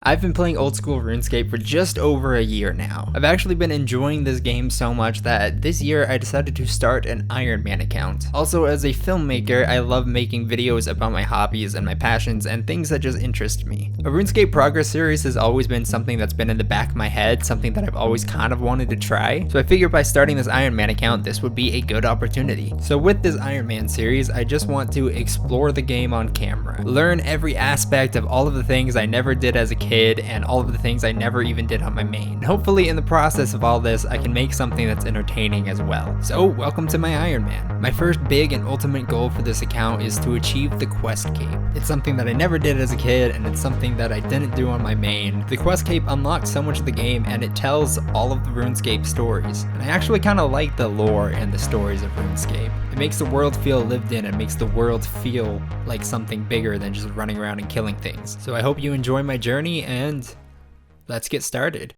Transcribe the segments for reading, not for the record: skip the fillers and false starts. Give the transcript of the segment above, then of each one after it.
I've been playing old school RuneScape for just over a year now. I've actually been enjoying this game so much that this year I decided to start an Iron Man account. Also, as a filmmaker, I love making videos about my hobbies and my passions and things that just interest me. A RuneScape progress series has always been something that's been in the back of my head, something that I've always kind of wanted to try. So I figured by starting this Iron Man account, this would be a good opportunity. So with this Iron Man series, I just want to explore the game on camera, learn every aspect of all of the things I never did as a kid and all of the things I never even did on my main. Hopefully in the process of all this, I can make something that's entertaining as well. So welcome to my Iron Man. My first big and ultimate goal for this account is to achieve the Quest Cape. It's something that I never did as a kid, and it's something that I didn't do on my main. The Quest Cape unlocks so much of the game, and it tells all of the RuneScape stories. And I actually kind of like the lore and the stories of RuneScape. It makes the world feel lived in, and makes the world feel like something bigger than just running around and killing things. So I hope you enjoy my journey, and let's get started.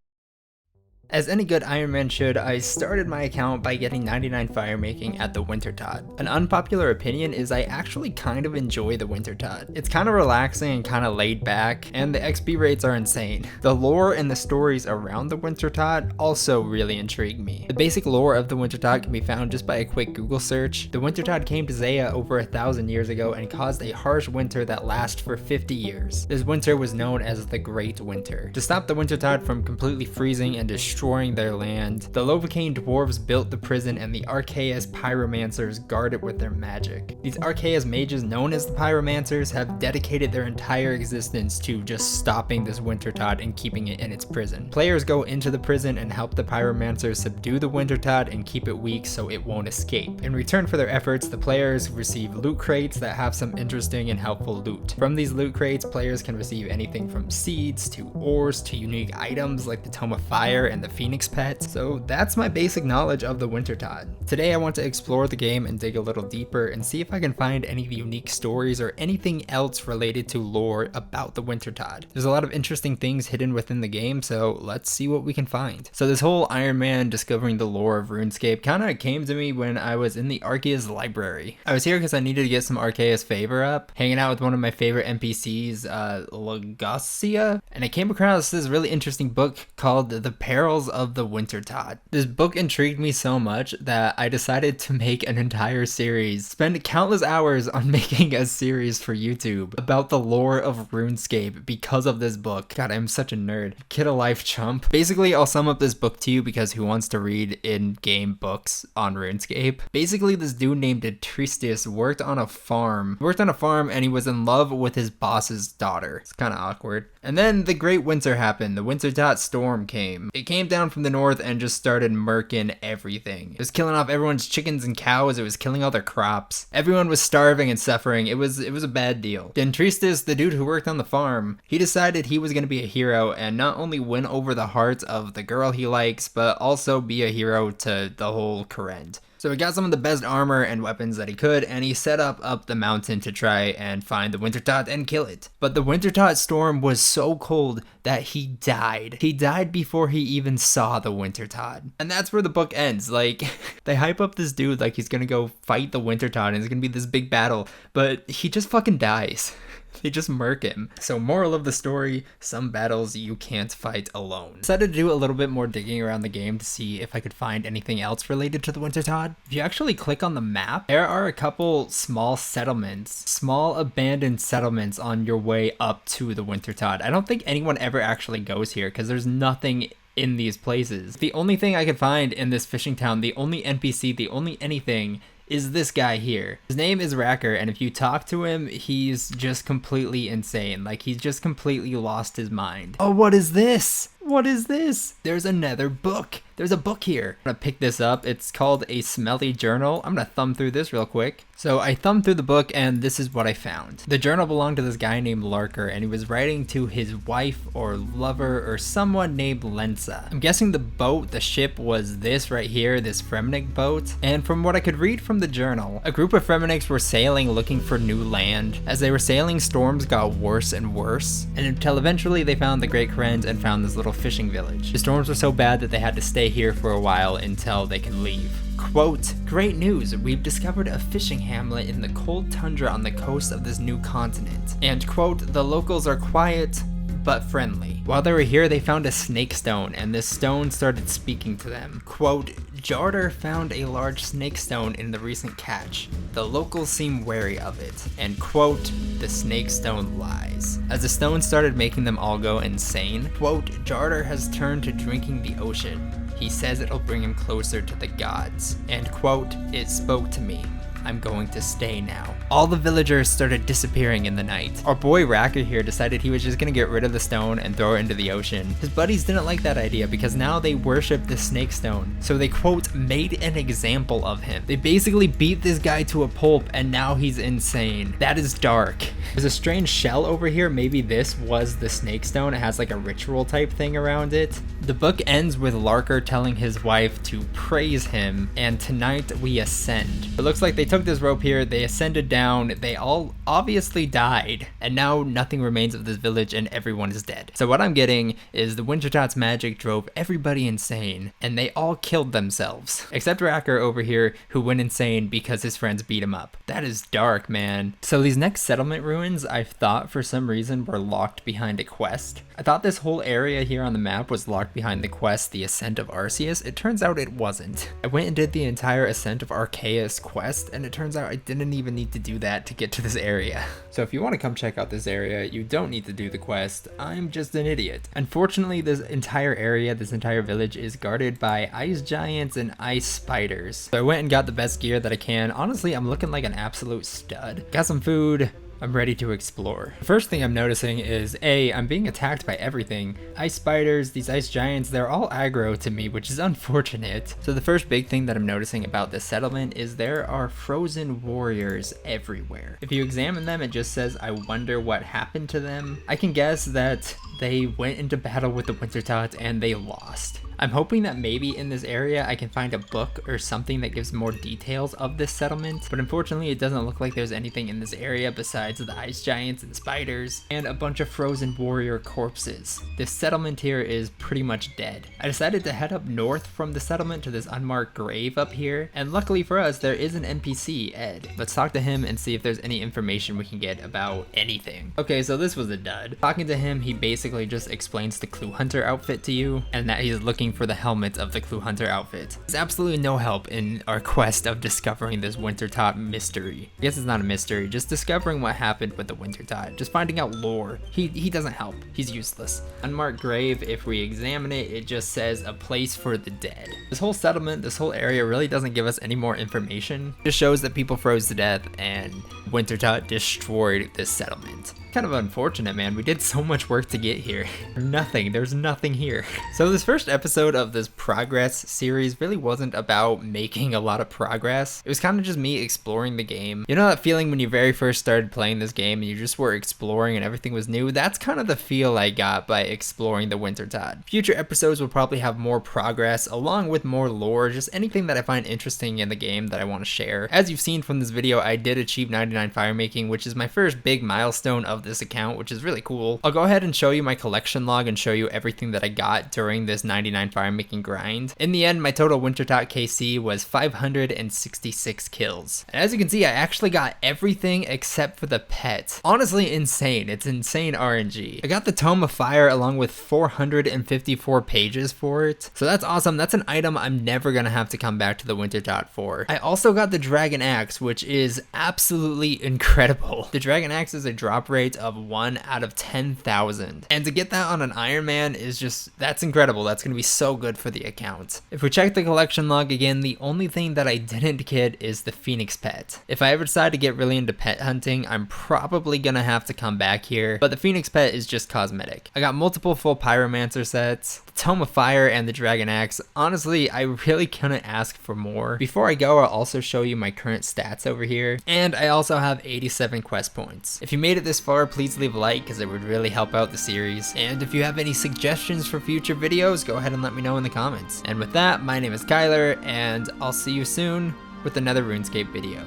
As any good Iron Man should, I started my account by getting 99 firemaking at the Wintertodt. An unpopular opinion is I actually kind of enjoy the Wintertodt. It's kind of relaxing and kind of laid back, and the XP rates are insane. The lore and the stories around the Wintertodt also really intrigue me. The basic lore of the Wintertodt can be found just by a quick Google search. The Wintertodt came to Zaya over 1,000 years ago and caused a harsh winter that lasted for 50 years. This winter was known as the Great Winter. To stop the Wintertodt from completely freezing and destroying their land, the Lovacane dwarves built the prison, and the Archaeas pyromancers guard it with their magic. These Archaeas mages, known as the pyromancers, have dedicated their entire existence to just stopping this Wintertodt and keeping it in its prison. Players go into the prison and help the pyromancers subdue the Wintertodt and keep it weak so it won't escape. In return for their efforts, the players receive loot crates that have some interesting and helpful loot. From these loot crates, players can receive anything from seeds to ores to unique items like the Tome of Fire and the Phoenix Pet. So that's my basic knowledge of the Wintertodt. Today I want to explore the game and dig a little deeper and see if I can find any unique stories or anything else related to lore about the Wintertodt. There's a lot of interesting things hidden within the game, so let's see what we can find. So this whole Iron Man discovering the lore of RuneScape kind of came to me when I was in the Archaeas library. I was here because I needed to get some Archaeas favor up, hanging out with one of my favorite NPCs, Legacia, and I came across this really interesting book called The Perils of the Wintertodt. This book intrigued me so much that I decided to make an entire series, spend countless hours on making a series for YouTube about the lore of RuneScape because of this book. God, I'm such a nerd. Kid a life chump. Basically, I'll sum up this book to you because who wants to read in-game books on RuneScape? Basically, this dude named Tristis worked on a farm and he was in love with his boss's daughter. It's kind of awkward. And then the Great Winter happened. The Wintertodt storm came. It came down from the north and just started murking everything. It was killing off everyone's chickens and cows. It was killing all their crops. Everyone was starving and suffering. It was a bad deal. Then Tristis, the dude who worked on the farm, he decided he was going to be a hero and not only win over the hearts of the girl he likes, but also be a hero to the whole Kourend. So he got some of the best armor and weapons that he could, and he set up the mountain to try and find the Wintertodt and kill it. But the Wintertodt storm was so cold that he died. He died before he even saw the Wintertodt. And that's where the book ends. Like, they hype up this dude like he's gonna go fight the Wintertodt and it's gonna be this big battle, but he just fucking dies. They just murk him. So moral of the story, some battles you can't fight alone. Decided to do a little bit more digging around the game to see if I could find anything else related to the Wintertodt. If you actually click on the map, there are a couple small settlements, small abandoned settlements on your way up to the Wintertodt. I don't think anyone ever actually goes here because there's nothing in these places. The only thing I could find in this fishing town, the only NPC, the only anything, is this guy here. His name is Racker, and if you talk to him, he's just completely insane. Like, he's just completely lost his mind. Oh, what is this? What is this? There's another book. There's a book here. I'm gonna pick this up. It's called A Smelly Journal. I'm gonna thumb through this real quick. So I thumbed through the book and this is what I found. The journal belonged to this guy named Larker, and he was writing to his wife or lover or someone named Lensa. I'm guessing the boat, the ship, was this right here, this Fremennik boat. And from what I could read from the journal, a group of Fremenniks were sailing looking for new land. As they were sailing, storms got worse and worse, and until eventually they found the Great Kourend and found this little fishing village. The storms were so bad that they had to stay here for a while until they could leave. Quote, "Great news, we've discovered a fishing hamlet in the cold tundra on the coast of this new continent." And quote, "The locals are quiet, but friendly. While they were here, they found a snake stone, and this stone started speaking to them. Quote, Jarder found a large snake stone in the recent catch. The locals seem wary of it. And quote, the snake stone lies. As the stone started making them all go insane, quote, Jarder has turned to drinking the ocean. He says it'll bring him closer to the gods. And quote, it spoke to me. I'm going to stay now. All the villagers started disappearing in the night. Our boy Racker here decided he was just gonna get rid of the stone and throw it into the ocean. His buddies didn't like that idea because now they worship the snake stone. So they quote, made an example of him. They basically beat this guy to a pulp and now he's insane. That is dark. There's a strange shell over here. Maybe this was the snake stone. It has like a ritual type thing around it. The book ends with Larker telling his wife to praise him, and tonight we ascend. It looks like they took this rope here, they ascended down, they all obviously died, and now nothing remains of this village and everyone is dead. So what I'm getting is the Wintertodt magic drove everybody insane, and they all killed themselves. Except Racker over here, who went insane because his friends beat him up. That is dark, man. So these next settlement ruins, I thought for some reason were locked behind a quest. I thought this whole area here on the map was locked behind the quest, the Ascent of Arceus. It turns out it wasn't. I went and did the entire Ascent of Arceus quest, and it turns out I didn't even need to do that to get to this area. So if you want to come check out this area, you don't need to do the quest. I'm just an idiot. Unfortunately, this entire area, this entire village is guarded by ice giants and ice spiders. So I went and got the best gear that I can. Honestly, I'm looking like an absolute stud. Got some food. I'm ready to explore. The first thing I'm noticing is I'm being attacked by everything. Ice spiders, these ice giants, they're all aggro to me, which is unfortunate. So the first big thing that I'm noticing about this settlement is there are frozen warriors everywhere. If you examine them, it just says, I wonder what happened to them. I can guess that they went into battle with the Wintertodt and they lost. I'm hoping that maybe in this area I can find a book or something that gives more details of this settlement, but unfortunately it doesn't look like there's anything in this area besides the ice giants and spiders and a bunch of frozen warrior corpses. This settlement here is pretty much dead. I decided to head up north from the settlement to this unmarked grave up here, and luckily for us there is an NPC, Ed. Let's talk to him and see if there's any information we can get about anything. Okay, so this was a dud. Talking to him, he basically just explains the Clue Hunter outfit to you and that he's looking for the helmet of the Clue Hunter outfit. There's absolutely no help in our quest of discovering this Wintertodt mystery. I guess it's not a mystery, just discovering what happened with the Wintertodt, just finding out lore. He doesn't help, he's useless. Unmarked grave, if we examine it, it just says a place for the dead. This whole settlement, this whole area really doesn't give us any more information. It just shows that people froze to death and Wintertodt destroyed this settlement. Kind of unfortunate, man. We did so much work to get here. Nothing. There's nothing here. So this first episode of this progress series really wasn't about making a lot of progress. It was kind of just me exploring the game. You know that feeling when you very first started playing this game and you just were exploring and everything was new? That's kind of the feel I got by exploring the Wintertodt. Future episodes will probably have more progress along with more lore, just anything that I find interesting in the game that I want to share. As you've seen from this video, I did achieve 99 firemaking, which is my first big milestone of this account, which is really cool. I'll go ahead and show you my collection log and show you everything that I got during this 99 firemaking grind. In the end, my total Wintertodt KC was 566 kills. And as you can see, I actually got everything except for the pet. Honestly, insane. It's insane RNG. I got the Tome of Fire along with 454 pages for it. So that's awesome. That's an item I'm never gonna have to come back to the Wintertodt for. I also got the Dragon Axe, which is absolutely incredible. The Dragon Axe is a drop rate of 1 out of 10,000. And to get that on an Iron Man is just, that's incredible. That's gonna be so good for the account. If we check the collection log again, the only thing that I didn't get is the Phoenix pet. If I ever decide to get really into pet hunting, I'm probably gonna have to come back here, but the Phoenix pet is just cosmetic. I got multiple full Pyromancer sets, the Tome of Fire, and the Dragon Axe. Honestly, I really couldn't ask for more. Before I go, I'll also show you my current stats over here, and I also have 87 quest points. If you made it this far, please leave a like because it would really help out the series. And if you have any suggestions for future videos, go ahead and let me know in the comments. And with that, my name is Kyler, and I'll see you soon with another RuneScape video.